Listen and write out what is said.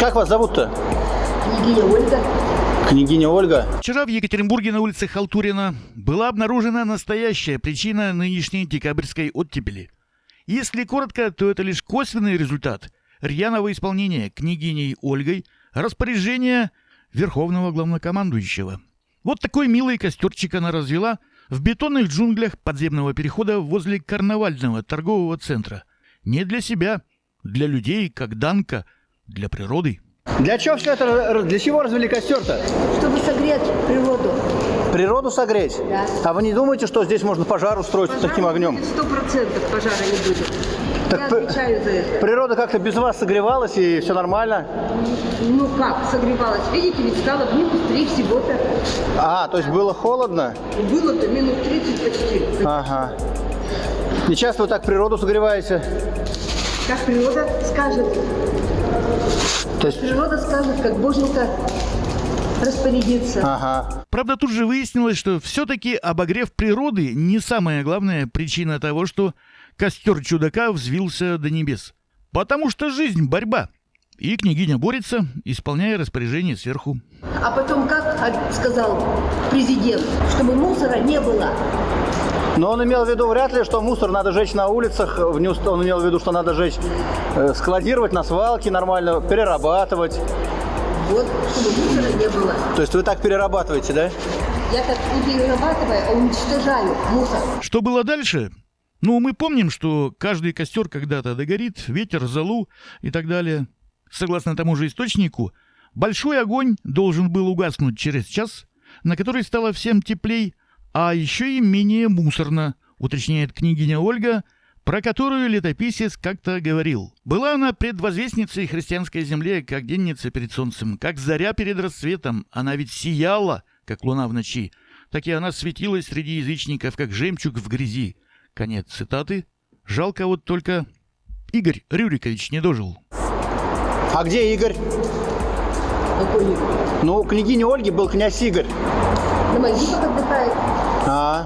Как вас зовут-то? Княгиня Ольга. Княгиня Ольга. Вчера в Екатеринбурге на улице Халтурина была обнаружена настоящая причина нынешней декабрьской оттепели. Если коротко, то это лишь косвенный результат рьяного исполнения княгиней Ольгой распоряжения Верховного Главнокомандующего. Вот такой милый костерчик она развела в бетонных джунглях подземного перехода возле карнавального торгового центра. Не для себя, для людей, как Данка, для природы. Для чего все это? Для чего развели костер-то? Чтобы согреть природу. Природу согреть? Да. А вы не думаете, что здесь можно пожар устроить с таким огнем? 100% пожара не будет. Так Я отвечаю за это. Природа как-то без вас согревалась и все нормально? Ну как, согревалась. Видите, ведь стало в минус 3 всего-то. А, то есть было холодно? Было-то минус 30 почти. Ага. И часто вы так природу согреваете? Как природа скажет. То есть... Природа скажет, как боженька распорядится. Ага. Правда, тут же выяснилось, что все-таки обогрев природы не самая главная причина того, что костер чудака взвился до небес. Потому что жизнь – борьба. И княгиня борется, исполняя распоряжение сверху. А потом, как сказал президент, чтобы мусора не было. Но он имел в виду вряд ли, что мусор надо жечь на улицах. Он имел в виду, что надо жечь, складировать на свалке нормально, перерабатывать. Вот, чтобы мусора не было. То есть вы так перерабатываете, да? Я так не перерабатываю, а уничтожаю мусор. Что было дальше? Ну, мы помним, что каждый костер когда-то догорит, ветер, золу и так далее. Согласно тому же источнику, большой огонь должен был угаснуть через час, на который стало всем теплей, а еще и менее мусорно, уточняет княгиня Ольга, про которую летописец как-то говорил. Была она предвозвестницей христианской земле, как денница перед солнцем, как заря перед рассветом. Она ведь сияла, как луна в ночи, так и она светилась среди язычников, как жемчуг в грязи. Конец цитаты. Жалко вот только Игорь Рюрикович не дожил. А где Игорь? Какой Игорь? Ну, у княгини Ольги был князь Игорь. На Мальдивах отдыхает. А,